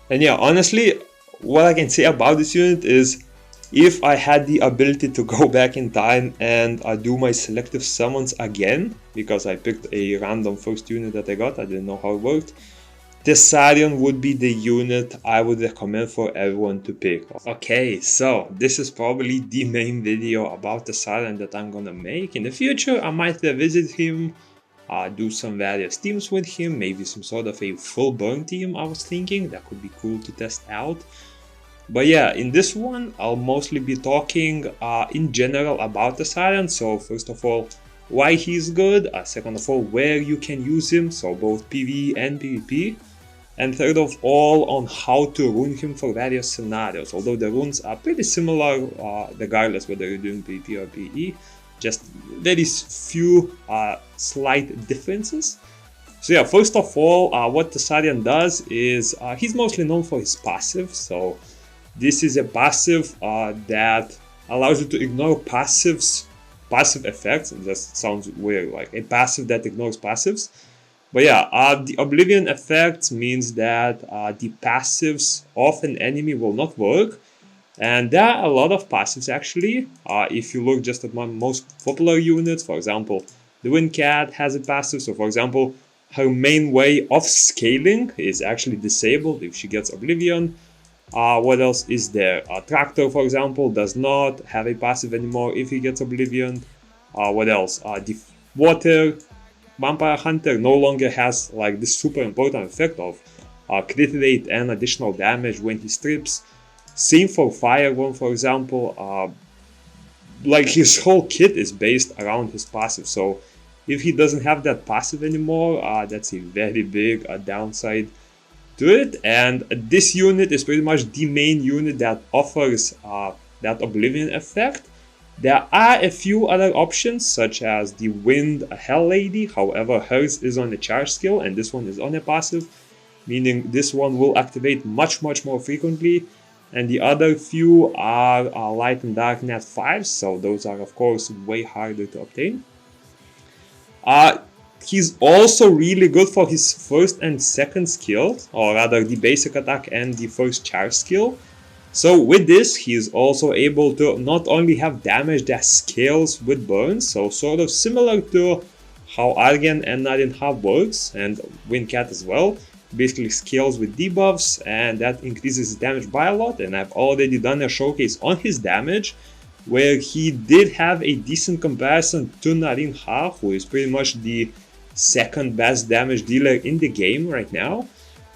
And yeah, honestly, what I can say about this unit is, if I had the ability to go back in time and do my selective summons again, because I picked a random first unit that I got, I didn't know how it worked, TESARION would be the unit I would recommend for everyone to pick. Okay, so this is probably the main video about TESARION that I'm gonna make. In the future, I might revisit him, do some various teams with him, maybe some sort of a full burn team I was thinking. That could be cool to test out. But yeah, in this one, I'll mostly be talking in general about TESARION. So first of all, why he's good. Second of all, where you can use him, so both PvE and PvP. And third of all, on how to rune him for various scenarios. Although the runes are pretty similar regardless whether you're doing PvP or PvE. Just very few slight differences. So yeah, first of all, what TESARION does is he's mostly known for his passive. So this is a passive that allows you to ignore passive effects. It just sounds weird, like a passive that ignores passives. But yeah, the Oblivion effect means that the passives of an enemy will not work. And there are a lot of passives actually. If you look just at my most popular units, for example, the Wind Cat has a passive. So for example, her main way of scaling is actually disabled if she gets Oblivion. What else is there? Tractor, for example, does not have a passive anymore if he gets Oblivion. What else? The Water Vampire Hunter no longer has like this super important effect of crit rate and additional damage when he strips. Same for Fire One, for example. Like his whole kit is based around his passive, so if he doesn't have that passive anymore, that's a very big downside to it. And this unit is pretty much the main unit that offers that Oblivion effect. There are a few other options, such as the Wind Hell Lady. However, hers is on a charge skill and this one is on a passive, meaning this one will activate much more frequently. And the other few are Light and Dark Nat 5s, so those are of course way harder to obtain. He's also really good for his first and second skill, or rather the basic attack and the first charge skill. So with this, he is also able to not only have damage that scales with burns, so sort of similar to how Argen and Narinha works, and Windcat as well. Basically scales with debuffs, and that increases his damage by a lot. And I've already done a showcase on his damage, where he did have a decent comparison to Narinha, who is pretty much the second best damage dealer in the game right now.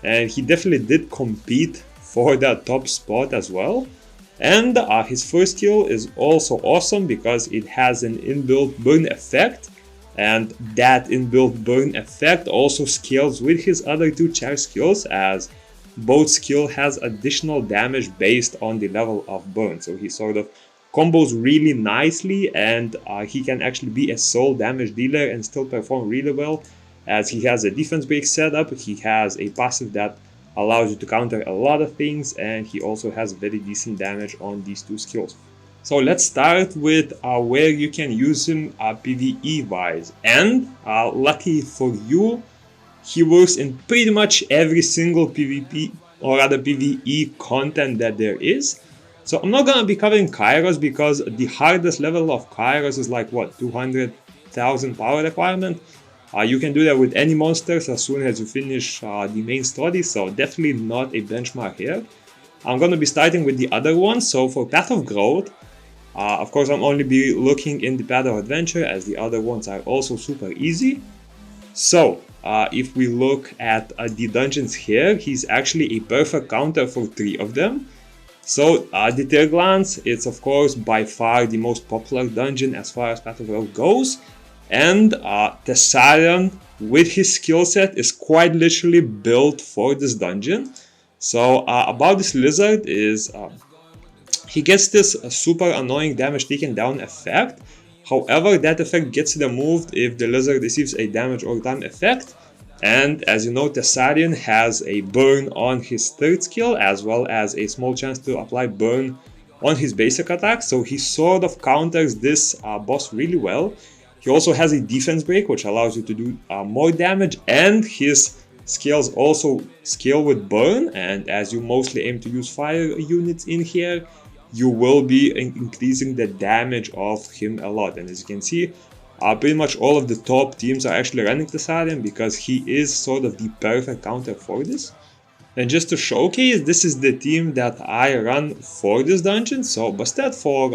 And he definitely did compete for that top spot as well. And his first skill is also awesome because it has an inbuilt burn effect, and that inbuilt burn effect also scales with his other two charge skills, as both skill has additional damage based on the level of burn. So he sort of combos really nicely, and he can actually be a sole damage dealer and still perform really well, as he has a defense break setup, he has a passive that allows you to counter a lot of things, and he also has very decent damage on these two skills. So let's start with where you can use him PvE wise. And lucky for you, he works in pretty much every single PvP or rather PvE content that there is. So I'm not gonna be covering Caiross because the hardest level of Caiross is like what, 200,000 power requirement. You can do that with any monsters as soon as you finish the main story, so definitely not a benchmark here. I'm gonna be starting with the other ones. So for Path of Growth, of course I'm only be looking in the Path of Adventure, as the other ones are also super easy. So if we look at the dungeons here, he's actually a perfect counter for 3 of them. So the Tirglans, it's of course by far the most popular dungeon as far as Path of Growth goes. And TESARION with his skill set is quite literally built for this dungeon. So about this lizard is he gets this super annoying damage taken down effect. However, that effect gets removed if the lizard receives a damage or time effect. And as you know, TESARION has a burn on his third skill, as well as a small chance to apply burn on his basic attack. So he sort of counters this boss really well. He also has a defense break, which allows you to do more damage, and his Skills also scale with burn, and as you mostly aim to use fire units in here, you will be increasing the damage of him a lot. And as you can see, pretty much all of the top teams are actually running TESARION because he is sort of the perfect counter for this. And just to showcase, this is the team that I run for this dungeon. So Bastet for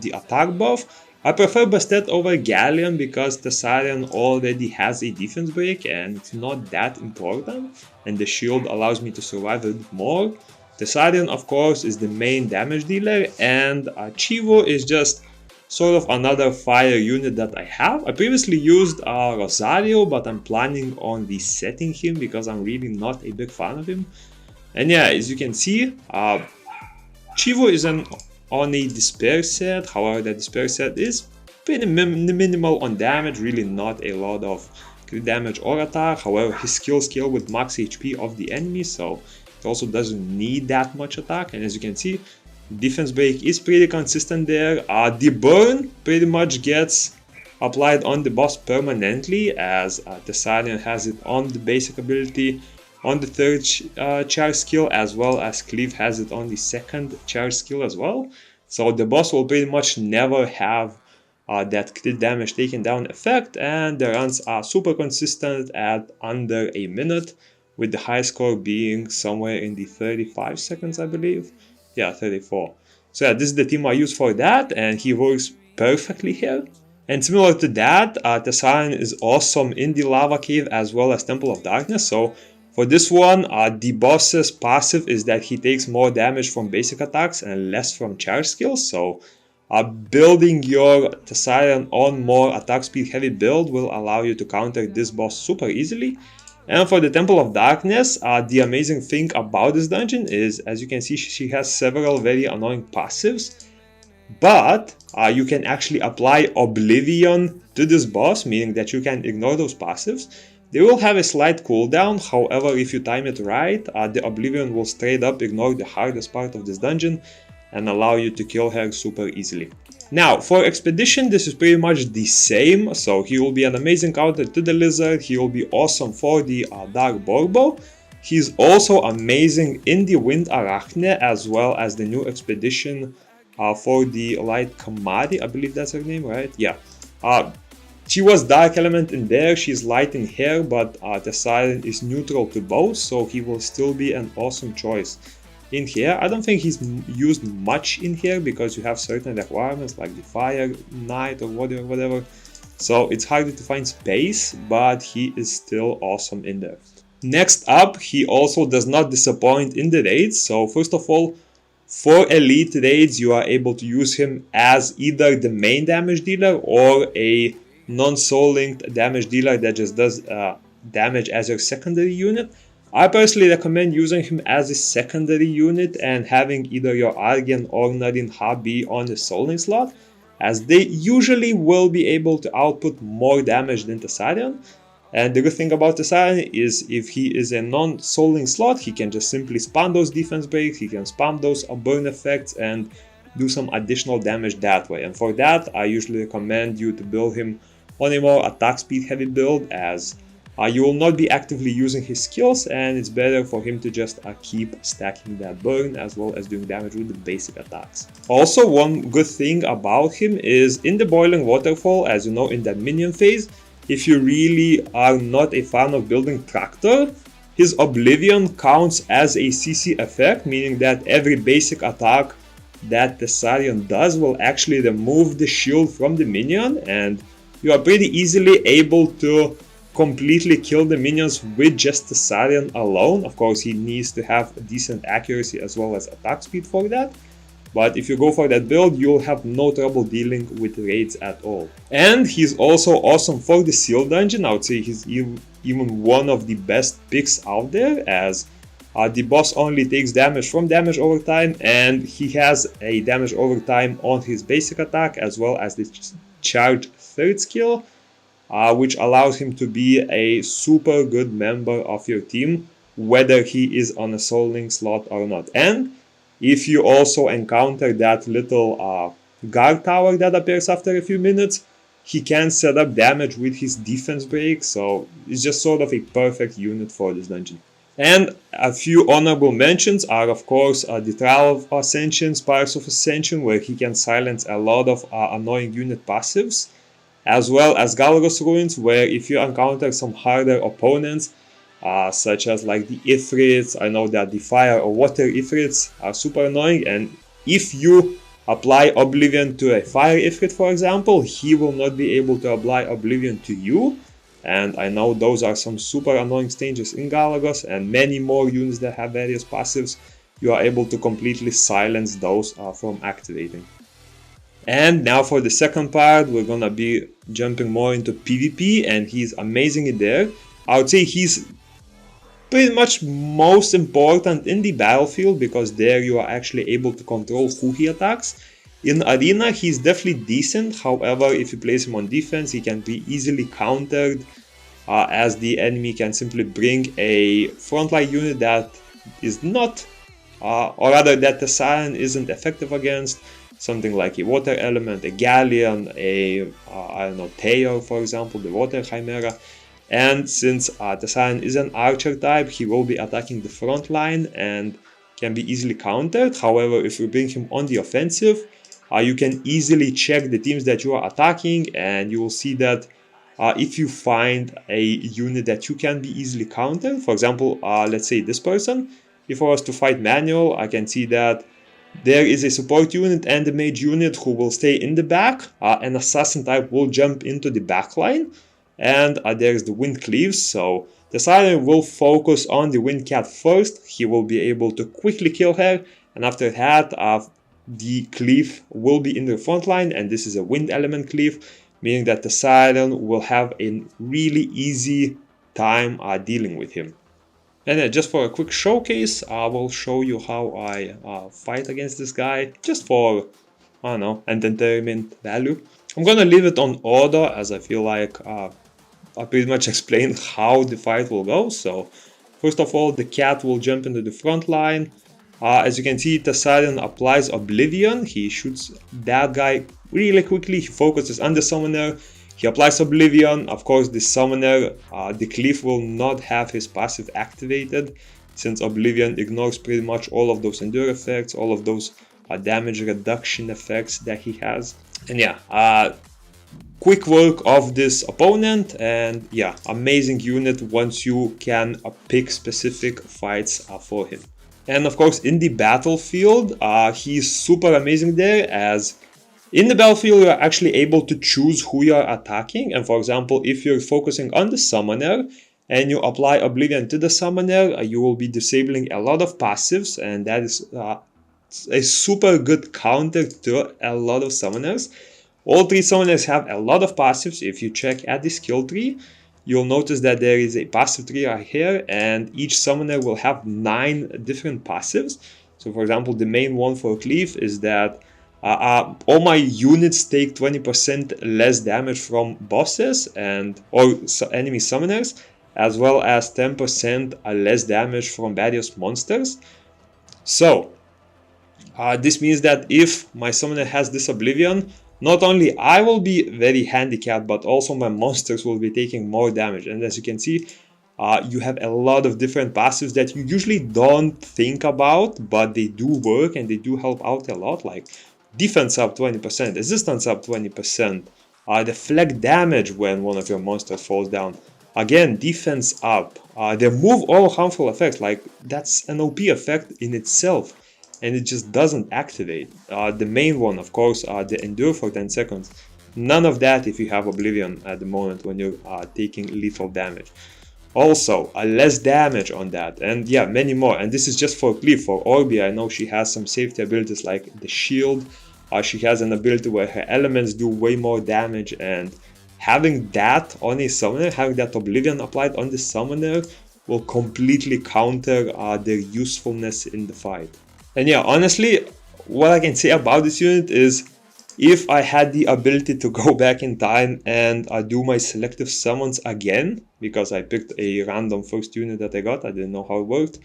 the attack buff. I prefer Bastet over Galleon because TESARION already has a defense break and it's not that important. And the shield allows me to survive a bit more. TESARION, of course, is the main damage dealer, and Chivo is just sort of another fire unit that I have. I previously used Rosario, but I'm planning on resetting him because I'm really not a big fan of him. And yeah, as you can see, Chivo is on a despair set. However, that despair set is pretty minimal on damage, really not a lot of crit damage or attack. However, his skills scale with max HP of the enemy, so it also doesn't need that much attack. And as you can see, defense break is pretty consistent there. The burn pretty much gets applied on the boss permanently, as TESARION has it on the basic ability on the third charge skill, as well as Cleave has it on the second charge skill as well. So the boss will pretty much never have that crit damage taken down effect, and the runs are super consistent at under a minute, with the high score being somewhere in the 35 seconds, I believe. Yeah, 34. So yeah, this is the team I use for that, and he works perfectly here. And similar to that, TESARION is awesome in the Lava Cave as well as Temple of Darkness. So for this one, the boss's passive is that he takes more damage from basic attacks and less from charge skills. So building your TESARION on more attack speed heavy build will allow you to counter this boss super easily. And for the Temple of Darkness, the amazing thing about this dungeon is, as you can see, she has several very annoying passives. But you can actually apply Oblivion to this boss, meaning that you can ignore those passives. They will have a slight cooldown, however, if you time it right, the Oblivion will straight up ignore the hardest part of this dungeon and allow you to kill her super easily. Now, for Expedition, this is pretty much the same, so he will be an amazing counter to the Lizard, he will be awesome for the Dark Borbo. He's also amazing in the Wind Arachne, as well as the new Expedition for the Light Kamari, I believe that's her name, right? Yeah. She was Dark Element in there, she's light in here, but TESARION is neutral to both, so he will still be an awesome choice in here. I don't think he's used much in here because you have certain requirements like the Fire Knight or whatever. So it's harder to find space, but he is still awesome in there. Next up, he also does not disappoint in the raids. So first of all, for elite raids, you are able to use him as either the main damage dealer or a non-soul linked damage dealer that just does damage as your secondary unit. I personally recommend using him as a secondary unit and having either your Argen or Narin Ha be on the soul link slot, as they usually will be able to output more damage than TESARION. And the good thing about TESARION is if he is a non-soul link slot, he can just simply spam those defense breaks, he can spam those burn effects and do some additional damage that way. And for that, I usually recommend you to build him on a more attack speed heavy build, as you will not be actively using his skills, and it's better for him to just keep stacking that burn as well as doing damage with the basic attacks. Also, one good thing about him is in the Boiling Waterfall, as you know, in that minion phase, if you really are not a fan of building Tractor, his Oblivion counts as a CC effect, meaning that every basic attack that TESARION does will actually remove the shield from the minion, and you are pretty easily able to completely kill the minions with just TESARION alone. Of course, he needs to have decent accuracy as well as attack speed for that. But if you go for that build, you'll have no trouble dealing with raids at all. And he's also awesome for the Seal Dungeon. I would say he's even one of the best picks out there, as the boss only takes damage from damage over time, and he has a damage over time on his basic attack as well as the charge third skill, which allows him to be a super good member of your team, whether he is on a soul link slot or not. And if you also encounter that little guard tower that appears after a few minutes, he can set up damage with his defense break, so it's just sort of a perfect unit for this dungeon. And a few honorable mentions are, of course, the Trial of Ascension, Spires of Ascension, where he can silence a lot of annoying unit passives, as well as Galagos Ruins, where if you encounter some harder opponents, such as like the ifrits, I know that the fire or water ifrits are super annoying, and if you apply Oblivion to a fire ifrit, for example, he will not be able to apply Oblivion to you. And I know those are some super annoying stages in Galagos, and many more units that have various passives. You are able to completely silence those from activating. And now for the second part, we're gonna be jumping more into PvP, and he's amazing in there. I would say he's pretty much most important in the battlefield, because there you are actually able to control who he attacks. In Arena, he's definitely decent. However, if you place him on defense, he can be easily countered, as the enemy can simply bring a frontline unit that is not, or rather that TESARION isn't effective against. Something like a water element, a galleon, I don't know, Tail, for example, the water chimera. And since TESARION is an archer type, he will be attacking the front line and can be easily countered. However, if you bring him on the offensive, you can easily check the teams that you are attacking, and you will see that if you find a unit that you can be easily countered, for example, let's say this person, if I was to fight manual, I can see that there is a support unit and a mage unit who will stay in the back. An assassin type will jump into the back line, and there is the wind cleaves, so TESARION will focus on the wind cat first. He will be able to quickly kill her, and after that the cleave will be in the front line, and this is a wind element cleave, meaning that TESARION will have a really easy time dealing with him. And just for a quick showcase, I will show you how I fight against this guy, just for, I don't know, entertainment value. I'm gonna leave it on order, as I feel like I pretty much explained how the fight will go. So first of all, the cat will jump into the front line. As you can see, TESARION applies Oblivion. He shoots that guy really quickly. He focuses on the summoner. He applies Oblivion. Of course, the summoner, the cleave will not have his passive activated, since Oblivion ignores pretty much all of those endure effects, all of those damage reduction effects that he has. And yeah, quick work of this opponent, and yeah, amazing unit once you can pick specific fights for him. And of course, in the battlefield, he's super amazing there, as in the battlefield you are actually able to choose who you are attacking. And for example, if you're focusing on the summoner and you apply Oblivion to the summoner, you will be disabling a lot of passives, and that is a super good counter to a lot of summoners. All three summoners have a lot of passives. If you check at the skill tree, you'll notice that there is a passive tree right here, and each summoner will have 9 different passives. So for example, the main one for Cleave is that all my units take 20% less damage from bosses or enemy summoners, as well as 10% less damage from various monsters. So this means that if my summoner has this Oblivion, not only I will be very handicapped, but also my monsters will be taking more damage. And as you can see, you have a lot of different passives that you usually don't think about, but they do work and they do help out a lot, like defense up 20%, resistance up 20%, deflect damage when one of your monsters falls down. Again, defense up, they remove all harmful effects, like that's an OP effect in itself, and it just doesn't activate. The main one, of course, the endure for 10 seconds. None of that if you have Oblivion at the moment when you're taking lethal damage. Also, less damage on that, and yeah, many more. And this is just for Cleave. For Orbi, I know she has some safety abilities like the shield. She has an ability where her elements do way more damage, and having that on a summoner, having that Oblivion applied on the summoner, will completely counter their usefulness in the fight. And yeah, honestly, what I can say about this unit is, if I had the ability to go back in time and do my selective summons again, because I picked a random first unit that I got, I didn't know how it worked,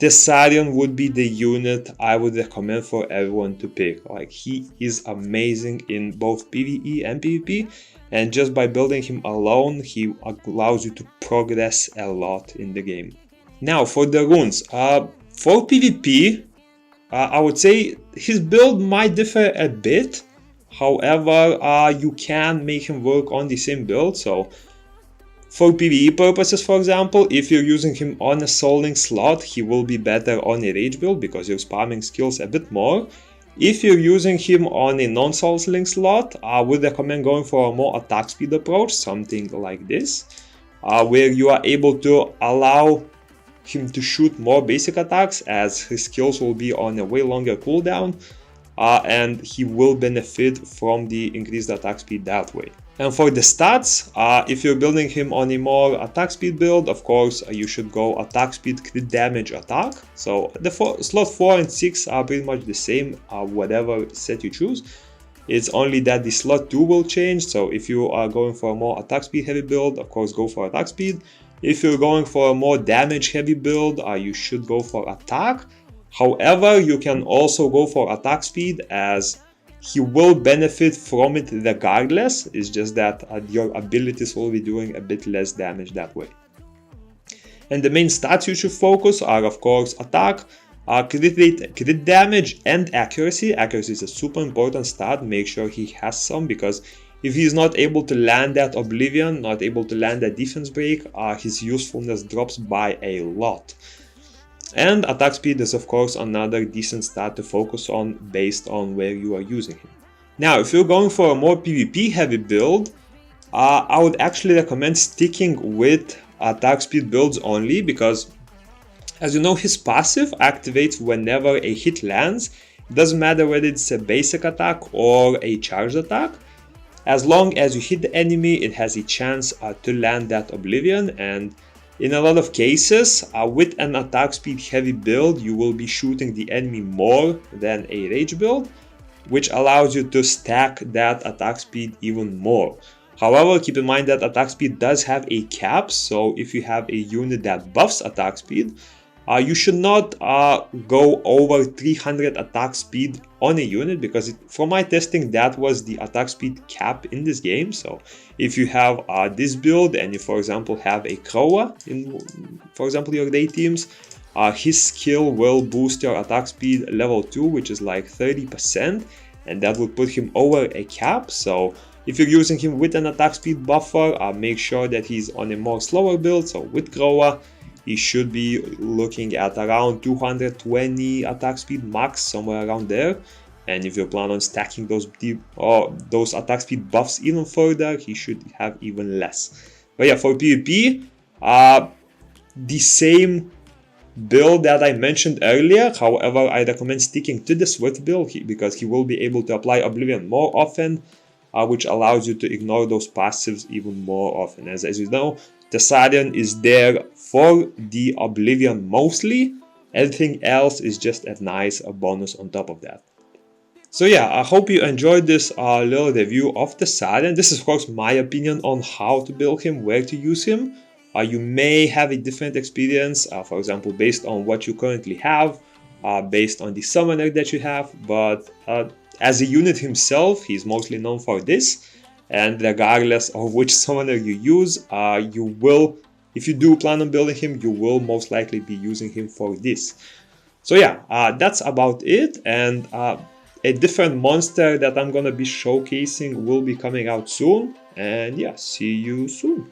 TESARION would be the unit I would recommend for everyone to pick. Like, he is amazing in both PvE and PvP, and just by building him alone, he allows you to progress a lot in the game. Now for the runes, for PvP, I would say his build might differ a bit. However, you can make him work on the same build. So for PvE purposes, for example, if you're using him on a Soul Link slot, he will be better on a rage build because you're spamming skills a bit more. If you're using him on a non-Soul Link slot, I would recommend going for a more attack speed approach, something like this, where you are able to allow him to shoot more basic attacks, as his skills will be on a way longer cooldown, and he will benefit from the increased attack speed that way. And for the stats, if you're building him on a more attack speed build, of course you should go attack speed, crit damage, attack. So the slot 4 and 6 are pretty much the same, whatever set you choose. It's only that the slot 2 will change. So if you are going for a more attack speed heavy build, of course go for attack speed. If you're going for a more damage heavy build, you should go for attack. However, you can also go for attack speed, as he will benefit from it regardless. It's just that your abilities will be doing a bit less damage that way. And the main stats you should focus are, of course, attack, crit rate, crit damage, and accuracy. Accuracy is a super important stat. Make sure he has some, because if he's not able to land that Oblivion, not able to land that defense break, his usefulness drops by a lot. And attack speed is of course another decent stat to focus on based on where you are using him. Now, if you're going for a more PvP heavy build, I would actually recommend sticking with attack speed builds only, because as you know, his passive activates whenever a hit lands. It doesn't matter whether it's a basic attack or a charged attack. As long as you hit the enemy, it has a chance to land that Oblivion, and in a lot of cases, with an attack speed heavy build, you will be shooting the enemy more than a rage build, which allows you to stack that attack speed even more. However, keep in mind that attack speed does have a cap, so if you have a unit that buffs attack speed, you should not go over 300 attack speed on a unit, because from my testing, that was the attack speed cap in this game. So if you have this build and you, for example, have a Crowa in, for example, your day teams, his skill will boost your attack speed level 2, which is like 30%, and that will put him over a cap. So if you're using him with an attack speed buffer, make sure that he's on a more slower build. So with Crowa, he should be looking at around 220 attack speed max, somewhere around there. And if you plan on stacking those attack speed buffs even further, he should have even less. But yeah, for PvP, the same build that I mentioned earlier. However, I recommend sticking to the Swift build because he will be able to apply Oblivion more often, which allows you to ignore those passives even more often. As you know, TESARION is there for the Oblivion mostly. Everything else is just a nice bonus on top of that. So yeah, I hope you enjoyed this little review of TESARION. This is of course my opinion on how to build him, where to use him. You may have a different experience, for example, based on what you currently have, based on the summoner that you have, but as a unit himself, he's mostly known for this. And regardless of which summoner you use, you will, if you do plan on building him, you will most likely be using him for this. So yeah, that's about it. And a different monster that I'm gonna be showcasing will be coming out soon. And yeah, see you soon.